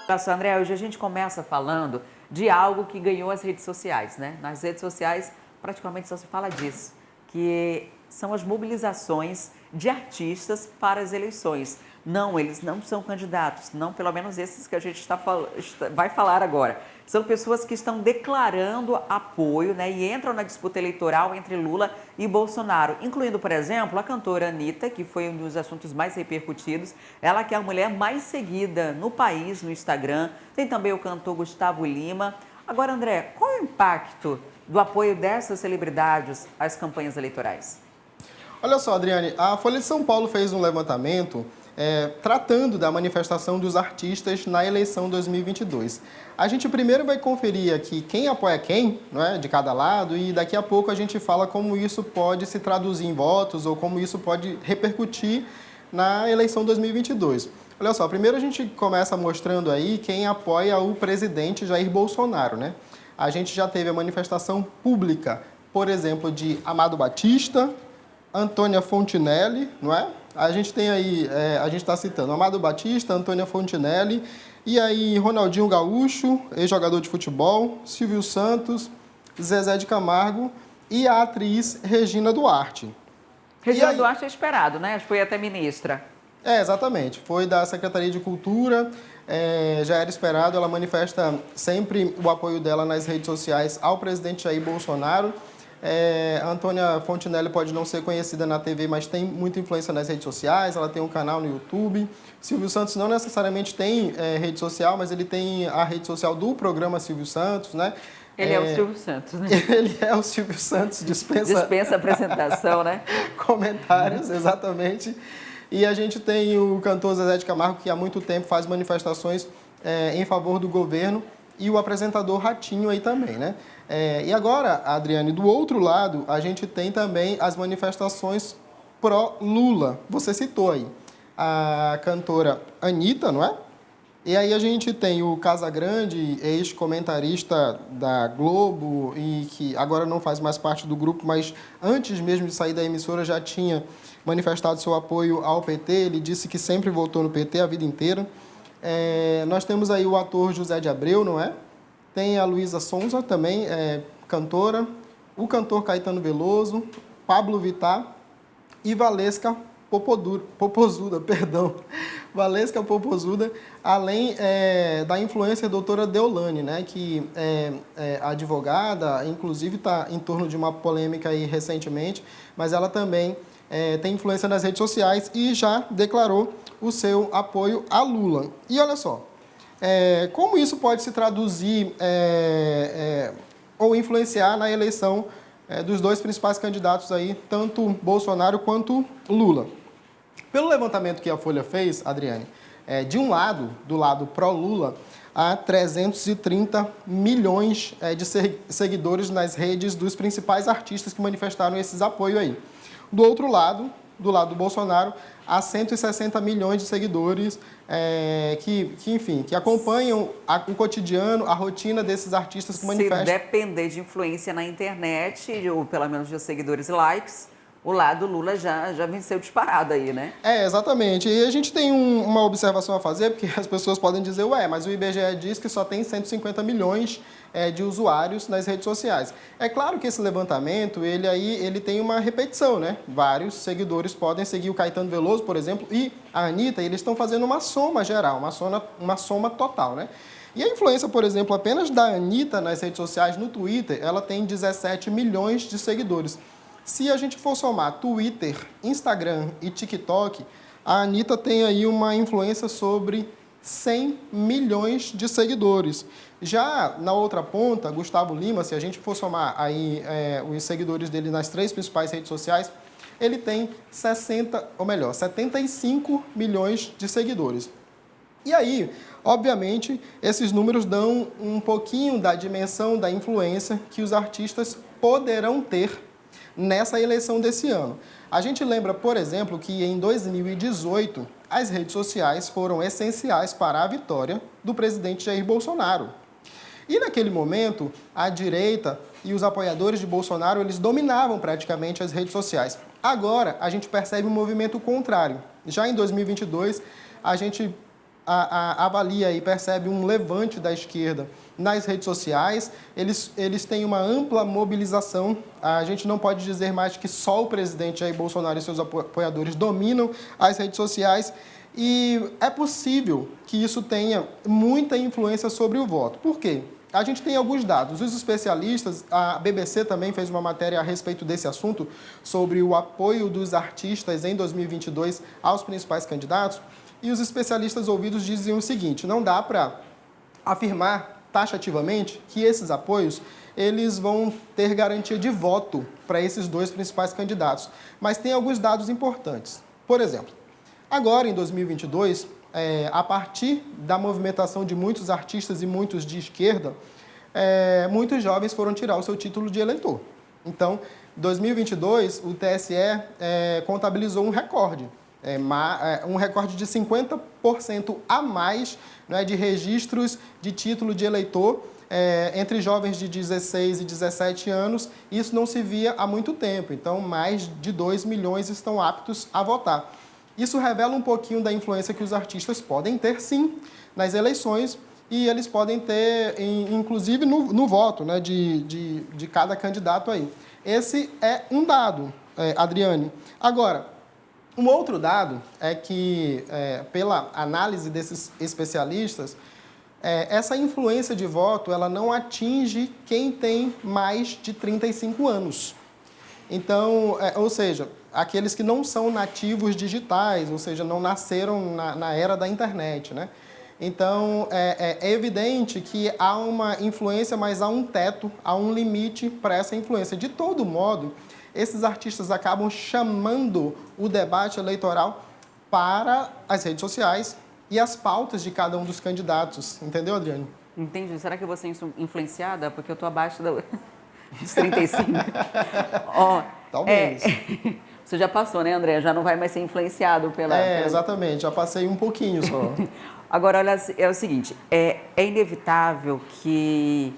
Olha só, André, hoje a gente começa falando de algo que ganhou as redes sociais, né? Nas redes sociais praticamente só se fala disso, que são as mobilizações de artistas para as eleições. Não, eles não são candidatos, não pelo menos esses que a gente vai falar agora. São pessoas que estão declarando apoio, né, e entram na disputa eleitoral entre Lula e Bolsonaro, incluindo, por exemplo, a cantora Anitta, que foi um dos assuntos mais repercutidos. Ela que é a mulher mais seguida no país, no Instagram. Tem também o cantor Gustavo Lima. Agora, André, qual é o impacto do apoio dessas celebridades às campanhas eleitorais? Olha só, Adriane, a Folha de São Paulo fez um levantamento tratando da manifestação dos artistas na eleição 2022. A gente primeiro vai conferir aqui quem apoia quem, não é, de cada lado, e daqui a pouco a gente fala como isso pode se traduzir em votos ou como isso pode repercutir na eleição 2022. Olha só, primeiro a gente começa mostrando aí quem apoia o presidente Jair Bolsonaro, né? A gente já teve a manifestação pública, por exemplo, de Amado Batista, Antônia Fontinelli, não é? A gente tem aí, a gente está citando Amado Batista, Antônia Fontinelli, e aí Ronaldinho Gaúcho, ex-jogador de futebol, Silvio Santos, Zezé de Camargo e a atriz Regina Duarte. Regina Duarte é esperado, né? Foi até ministra. Exatamente. Foi da Secretaria de Cultura, já era esperado, ela manifesta sempre o apoio dela nas redes sociais ao presidente Jair Bolsonaro. A Antônia Fontinelli pode não ser conhecida na TV, mas tem muita influência nas redes sociais, ela tem um canal no YouTube. Silvio Santos não necessariamente tem rede social, mas ele tem a rede social do programa Silvio Santos, né? Ele é o Silvio Santos, né? Ele é o Silvio Santos, dispensa apresentação, né? Comentários, exatamente. E a gente tem o cantor Zezé de Camargo, que há muito tempo faz manifestações em favor do governo, e o apresentador Ratinho aí também, né? E agora, Adriane, do outro lado, a gente tem também as manifestações pró-Lula. Você citou aí a cantora Anitta, não é? E aí a gente tem o Casagrande, ex-comentarista da Globo e que agora não faz mais parte do grupo, mas antes mesmo de sair da emissora já tinha manifestado seu apoio ao PT. Ele disse que sempre votou no PT a vida inteira. Nós temos aí o ator José de Abreu, não é? Tem a Luísa Sonza, também cantora. O cantor Caetano Veloso, Pablo Vittar e Valesca Popozuda, perdão. Valesca Popozuda, além da influência doutora Deolane, né, que é advogada, inclusive está em torno de uma polêmica aí recentemente, mas ela também tem influência nas redes sociais e já declarou o seu apoio a Lula. E olha só, como isso pode se traduzir ou influenciar na eleição dos dois principais candidatos aí, tanto Bolsonaro quanto Lula? Pelo levantamento que a Folha fez, Adriane, de um lado, do lado pró-Lula, há 330 milhões de seguidores nas redes dos principais artistas que manifestaram esses apoios aí. Do outro lado, do lado do Bolsonaro, há 160 milhões de seguidores que acompanham o cotidiano, a rotina desses artistas que manifestam. Se depender de influência na internet, ou pelo menos de seguidores e likes, o lado Lula já venceu disparado aí, né? Exatamente. E a gente tem uma observação a fazer, porque as pessoas podem dizer, mas o IBGE diz que só tem 150 milhões de usuários nas redes sociais. É claro que esse levantamento, ele tem uma repetição, né? Vários seguidores podem seguir o Caetano Veloso, por exemplo, e a Anitta, e eles estão fazendo uma soma geral, uma soma total, né? E a influência, por exemplo, apenas da Anitta nas redes sociais, no Twitter, ela tem 17 milhões de seguidores. Se a gente for somar Twitter, Instagram e TikTok, a Anitta tem aí uma influência sobre 100 milhões de seguidores. Já na outra ponta, Gustavo Lima, se a gente for somar aí os seguidores dele nas três principais redes sociais, ele tem 75 milhões de seguidores. E aí, obviamente, esses números dão um pouquinho da dimensão da influência que os artistas poderão ter nessa eleição desse ano. A gente lembra, por exemplo, que em 2018, as redes sociais foram essenciais para a vitória do presidente Jair Bolsonaro. E naquele momento, a direita e os apoiadores de Bolsonaro, eles dominavam praticamente as redes sociais. Agora, a gente percebe um movimento contrário. Já em 2022, a gente avalia e percebe um levante da esquerda nas redes sociais, eles têm uma ampla mobilização. A gente não pode dizer mais que só o presidente Jair Bolsonaro e seus apoiadores dominam as redes sociais, e é possível que isso tenha muita influência sobre o voto. Por quê? A gente tem alguns dados. Os especialistas, a BBC também fez uma matéria a respeito desse assunto, sobre o apoio dos artistas em 2022 aos principais candidatos, e os especialistas ouvidos diziam o seguinte: não dá para afirmar taxativamente que esses apoios eles vão ter garantia de voto para esses dois principais candidatos, mas tem alguns dados importantes. Por exemplo, agora em 2022, a partir da movimentação de muitos artistas e muitos de esquerda, muitos jovens foram tirar o seu título de eleitor. Então, em 2022, o TSE contabilizou um recorde. Um recorde de 50% a mais, né, de registros de título de eleitor entre jovens de 16 e 17 anos. Isso não se via há muito tempo. Então, mais de 2 milhões estão aptos a votar. Isso revela um pouquinho da influência que os artistas podem ter, sim, nas eleições, e eles podem ter, inclusive, no voto, né, de cada candidato aí. Esse é um dado, Adriane. Agora, um outro dado é que, pela análise desses especialistas, essa influência de voto ela não atinge quem tem mais de 35 anos. Então, ou seja, aqueles que não são nativos digitais, ou seja, não nasceram na era da internet, né? Então, é evidente que há uma influência, mas há um teto, há um limite para essa influência. De todo modo, esses artistas acabam chamando o debate eleitoral para as redes sociais e as pautas de cada um dos candidatos. Entendeu, Adriane? Entendi. Será que eu vou ser influenciada? Porque eu estou abaixo dos 35. Oh, Talvez. Você já passou, né, André? Já não vai mais ser influenciado pela... Exatamente. Já passei um pouquinho só. Agora, olha, é o seguinte, é inevitável que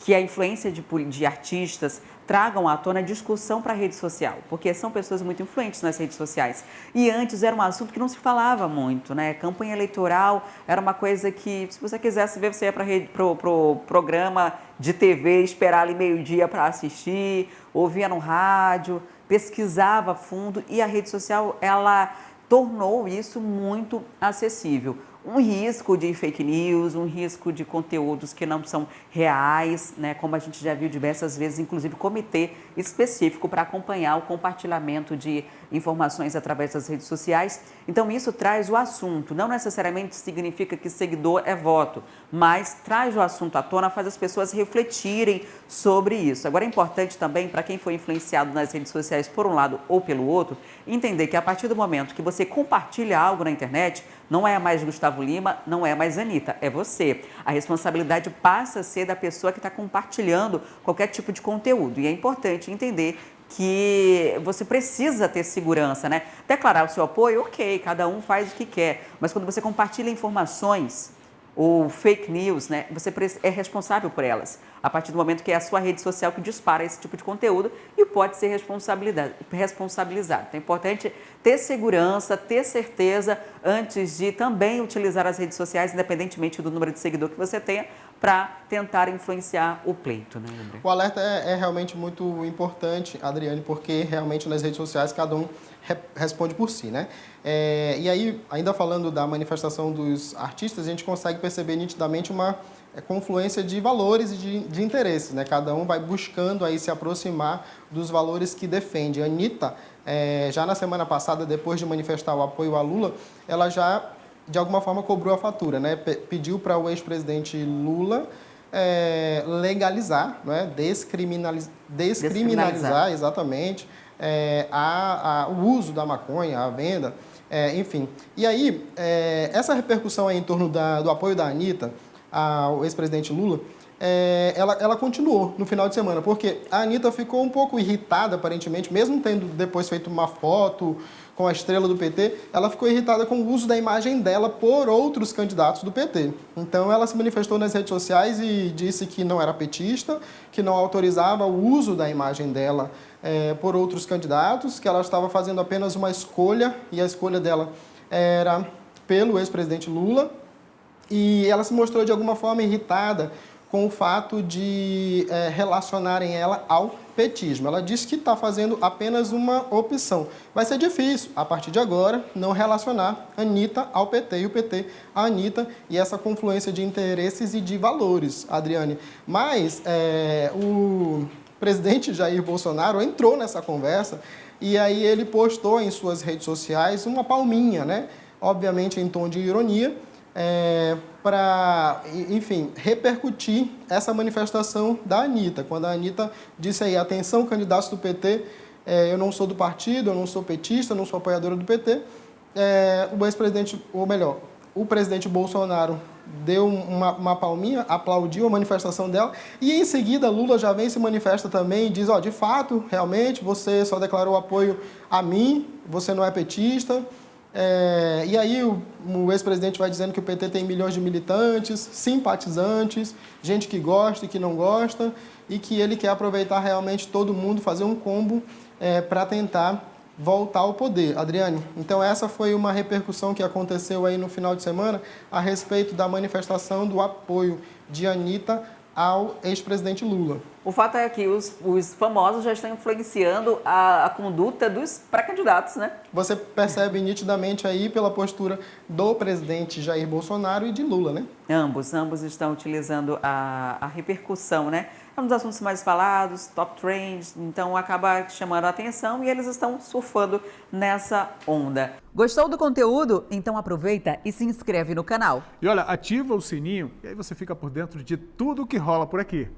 a influência de artistas tragam à tona discussão para a rede social, porque são pessoas muito influentes nas redes sociais. E antes era um assunto que não se falava muito, né? Campanha eleitoral era uma coisa que, se você quisesse ver, você ia para o programa de TV, esperar ali meio-dia para assistir, ouvia no rádio, pesquisava a fundo, e a rede social, ela tornou isso muito acessível. Um risco de fake news, um risco de conteúdos que não são reais, né? Como a gente já viu diversas vezes, inclusive comitê específico para acompanhar o compartilhamento de informações através das redes sociais. Então, isso traz o assunto. Não necessariamente significa que seguidor é voto, mas traz o assunto à tona, faz as pessoas refletirem sobre isso. Agora, é importante também, para quem foi influenciado nas redes sociais por um lado ou pelo outro, entender que a partir do momento que você compartilha algo na internet, não é mais Gustavo Lima, não é mais Anitta, é você. A responsabilidade passa a ser da pessoa que está compartilhando qualquer tipo de conteúdo. E é importante entender que você precisa ter segurança, né? Declarar o seu apoio, ok, cada um faz o que quer. Mas quando você compartilha informações ou fake news, né, você é responsável por elas. A partir do momento que é a sua rede social que dispara esse tipo de conteúdo e pode ser responsabilizado. Então é importante ter segurança, ter certeza antes de também utilizar as redes sociais, independentemente do número de seguidor que você tenha, para tentar influenciar o pleito, né, André? O alerta é realmente muito importante, Adriane, porque realmente nas redes sociais cada um responde por si, né? E aí, ainda falando da manifestação dos artistas, a gente consegue perceber nitidamente uma confluência de valores e de interesses, né? Cada um vai buscando aí se aproximar dos valores que defende. A Anitta, já na semana passada, depois de manifestar o apoio a Lula, ela já, de alguma forma, cobrou a fatura, né? Pediu para o ex-presidente Lula legalizar, né? Descriminalizar, exatamente, o uso da maconha, a venda, enfim. E aí, essa repercussão aí em torno do apoio da Anitta ao ex-presidente Lula, ela continuou no final de semana, porque a Anitta ficou um pouco irritada, aparentemente, mesmo tendo depois feito uma foto com a estrela do PT, ela ficou irritada com o uso da imagem dela por outros candidatos do PT. Então, ela se manifestou nas redes sociais e disse que não era petista, que não autorizava o uso da imagem dela por outros candidatos, que ela estava fazendo apenas uma escolha, e a escolha dela era pelo ex-presidente Lula, e ela se mostrou de alguma forma irritada com o fato de relacionarem ela ao petismo. Ela disse que está fazendo apenas uma opção. Vai ser difícil, a partir de agora, não relacionar a Anitta ao PT e o PT à Anitta, e essa confluência de interesses e de valores, Adriane. Mas o presidente Jair Bolsonaro entrou nessa conversa e aí ele postou em suas redes sociais uma palminha, né? Obviamente em tom de ironia, para, enfim, repercutir essa manifestação da Anitta. Quando a Anitta disse aí, atenção, candidatos do PT, eu não sou do partido, eu não sou petista, não sou apoiadora do PT, o ex-presidente, ou melhor, o presidente Bolsonaro deu uma palminha, aplaudiu a manifestação dela, e em seguida Lula já vem se manifesta também e diz, de fato, realmente, você só declarou apoio a mim, você não é petista. E aí o ex-presidente vai dizendo que o PT tem milhões de militantes, simpatizantes, gente que gosta e que não gosta, e que ele quer aproveitar realmente todo mundo, fazer um combo para tentar voltar ao poder. Adriane, então essa foi uma repercussão que aconteceu aí no final de semana a respeito da manifestação do apoio de Anitta ao ex-presidente Lula. O fato é que os famosos já estão influenciando a conduta dos pré-candidatos, né? Você percebe nitidamente aí pela postura do presidente Jair Bolsonaro e de Lula, né? Ambos estão utilizando a repercussão, né? É um dos assuntos mais falados, top trends, então acaba chamando a atenção e eles estão surfando nessa onda. Gostou do conteúdo? Então aproveita e se inscreve no canal. E olha, ativa o sininho e aí você fica por dentro de tudo que rola por aqui.